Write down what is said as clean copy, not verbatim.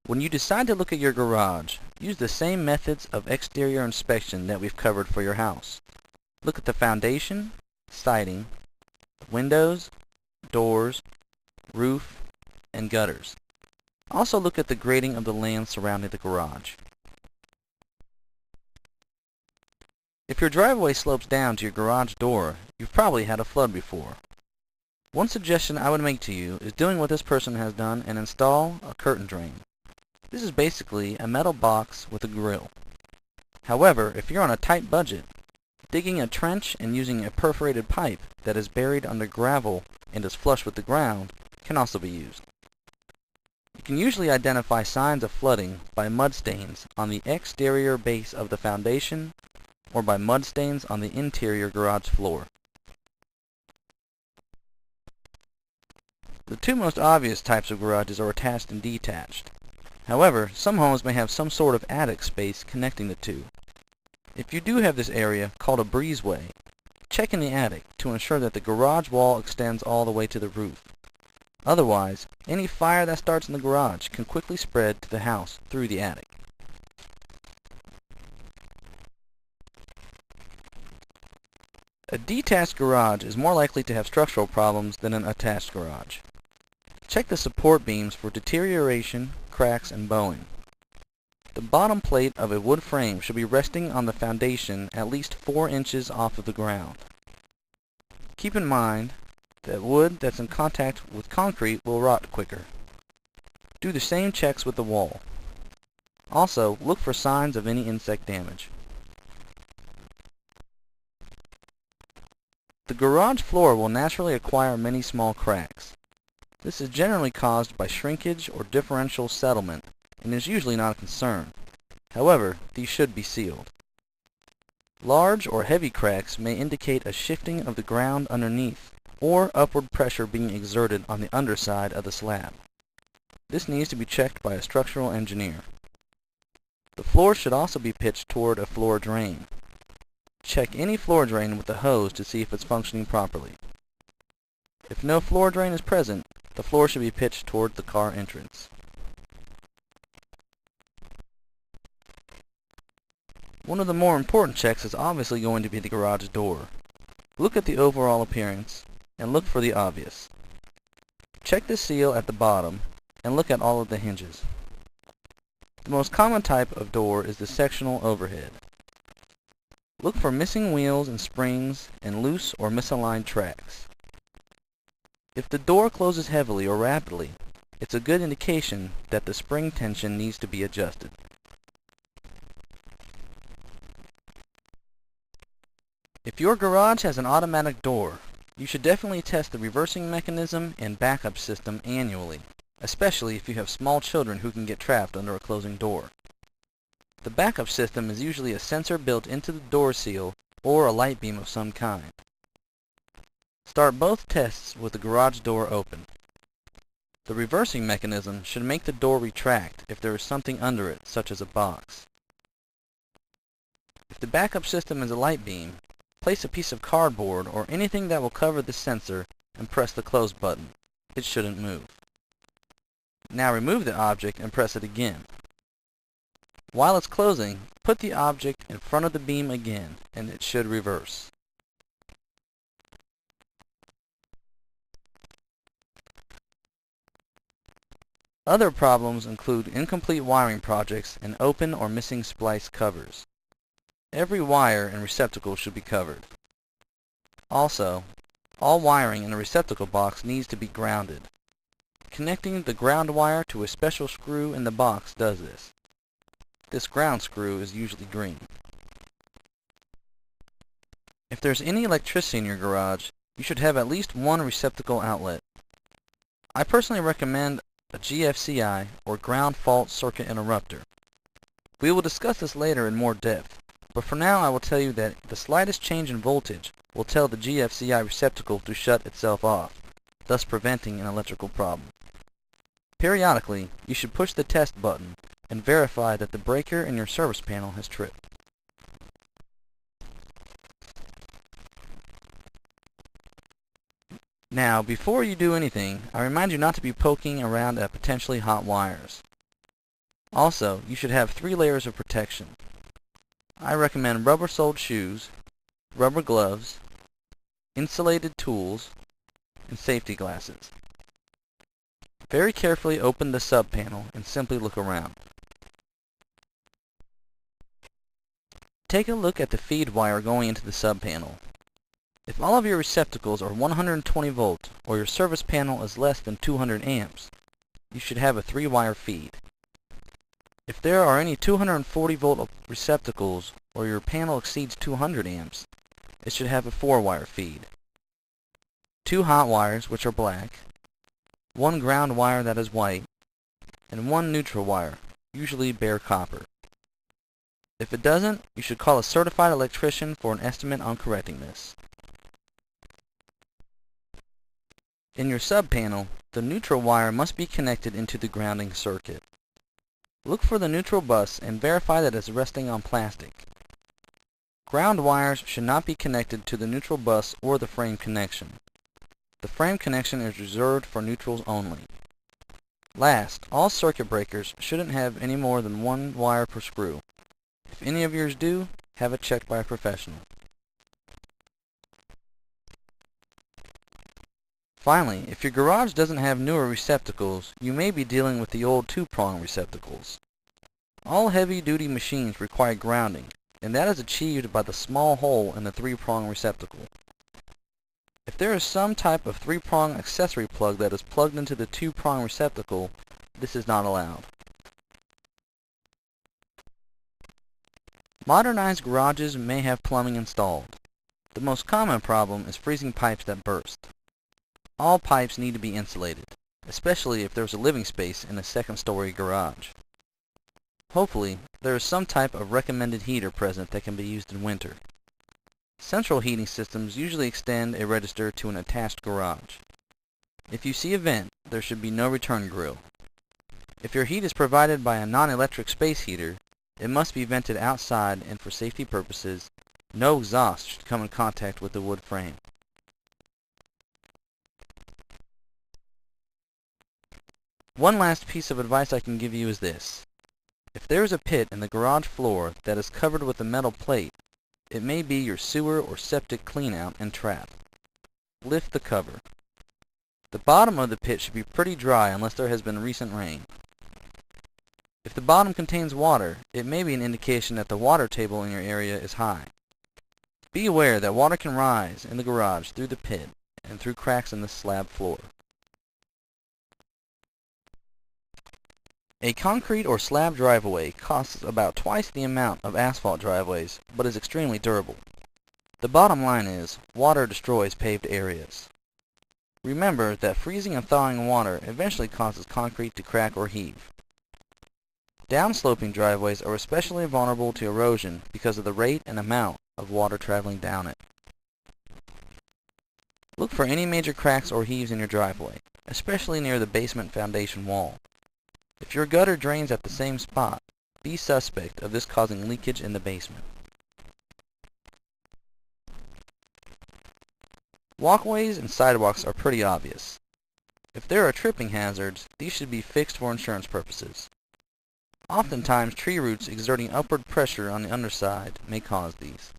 When you decide to look at your garage, use the same methods of exterior inspection that we've covered for your house. Look at the foundation, siding, windows, doors, roof, and gutters. Also look at the grading of the land surrounding the garage. If your driveway slopes down to your garage door, you've probably had a flood before. One suggestion I would make to you is doing what this person has done and install a curtain drain. This is basically a metal box with a grill. However, if you're on a tight budget, digging a trench and using a perforated pipe that is buried under gravel and is flush with the ground can also be used. You can usually identify signs of flooding by mud stains on the exterior base of the foundation or by mud stains on the interior garage floor. The two most obvious types of garages are attached and detached. However, some homes may have some sort of attic space connecting the two. If you do have this area, called a breezeway, check in the attic to ensure that the garage wall extends all the way to the roof. Otherwise, any fire that starts in the garage can quickly spread to the house through the attic. A detached garage is more likely to have structural problems than an attached garage. Check the support beams for deterioration, cracks, and bowing. The bottom plate of a wood frame should be resting on the foundation at least 4 inches off of the ground. Keep in mind that wood that's in contact with concrete will rot quicker. Do the same checks with the wall. Also, look for signs of any insect damage. The garage floor will naturally acquire many small cracks. This is generally caused by shrinkage or differential settlement and is usually not a concern. However, these should be sealed. Large or heavy cracks may indicate a shifting of the ground underneath or upward pressure being exerted on the underside of the slab. This needs to be checked by a structural engineer. The floor should also be pitched toward a floor drain. Check any floor drain with the hose to see if it's functioning properly. If no floor drain is present, the floor should be pitched toward the car entrance. One of the more important checks is obviously going to be the garage door. Look at the overall appearance and look for the obvious. Check the seal at the bottom and look at all of the hinges. The most common type of door is the sectional overhead. Look for missing wheels and springs and loose or misaligned tracks. If the door closes heavily or rapidly, it's a good indication that the spring tension needs to be adjusted. If your garage has an automatic door, you should definitely test the reversing mechanism and backup system annually, especially if you have small children who can get trapped under a closing door. The backup system is usually a sensor built into the door seal or a light beam of some kind. Start both tests with the garage door open. The reversing mechanism should make the door retract if there is something under it, such as a box. If the backup system is a light beam, place a piece of cardboard or anything that will cover the sensor and press the close button. It shouldn't move. Now remove the object and press it again. While it's closing, put the object in front of the beam again and it should reverse. Other problems include incomplete wiring projects and open or missing splice covers. Every wire and receptacle should be covered. Also, all wiring in a receptacle box needs to be grounded. Connecting the ground wire to a special screw in the box does this. This ground screw is usually green. If there's any electricity in your garage, you should have at least one receptacle outlet. I personally recommend a GFCI or ground fault circuit interrupter. We will discuss this later in more depth, but for now I will tell you that the slightest change in voltage will tell the GFCI receptacle to shut itself off, thus preventing an electrical problem. Periodically, you should push the test button and verify that the breaker in your service panel has tripped. Now, before you do anything, I remind you not to be poking around at potentially hot wires. Also, you should have 3 layers of protection. I recommend rubber-soled shoes, rubber gloves, insulated tools, and safety glasses. Very carefully open the sub panel and simply look around. Take a look at the feed wire going into the sub panel. If all of your receptacles are 120 volts or your service panel is less than 200 amps, you should have a 3-wire feed. If there are any 240 volt receptacles or your panel exceeds 200 amps, it should have a 4-wire feed. 2 hot wires, which are black, 1 ground wire that is white, and 1 neutral wire, usually bare copper. If it doesn't, you should call a certified electrician for an estimate on correcting this. In your sub panel, the neutral wire must be connected into the grounding circuit. Look for the neutral bus and verify that it is resting on plastic. Ground wires should not be connected to the neutral bus or the frame connection. The frame connection is reserved for neutrals only. Last, all circuit breakers shouldn't have any more than 1 wire per screw. If any of yours do, have it checked by a professional. Finally, if your garage doesn't have newer receptacles, you may be dealing with the old 2-prong receptacles. All heavy-duty machines require grounding, and that is achieved by the small hole in the 3-prong receptacle. If there is some type of 3-prong accessory plug that is plugged into the 2-prong receptacle, this is not allowed. Modernized garages may have plumbing installed. The most common problem is freezing pipes that burst. All pipes need to be insulated, especially if there is a living space in a second-story garage. Hopefully, there is some type of recommended heater present that can be used in winter. Central heating systems usually extend a register to an attached garage. If you see a vent, there should be no return grill. If your heat is provided by a non-electric space heater, it must be vented outside, and for safety purposes, no exhaust should come in contact with the wood frame. One last piece of advice I can give you is this. If there is a pit in the garage floor that is covered with a metal plate, it may be your sewer or septic cleanout and trap. Lift the cover. The bottom of the pit should be pretty dry unless there has been recent rain. If the bottom contains water, it may be an indication that the water table in your area is high. Be aware that water can rise in the garage through the pit and through cracks in the slab floor. A concrete or slab driveway costs about twice the amount of asphalt driveways, but is extremely durable. The bottom line is, water destroys paved areas. Remember that freezing and thawing water eventually causes concrete to crack or heave. Downsloping driveways are especially vulnerable to erosion because of the rate and amount of water traveling down it. Look for any major cracks or heaves in your driveway, especially near the basement foundation wall. If your gutter drains at the same spot, be suspect of this causing leakage in the basement. Walkways and sidewalks are pretty obvious. If there are tripping hazards, these should be fixed for insurance purposes. Oftentimes, tree roots exerting upward pressure on the underside may cause these.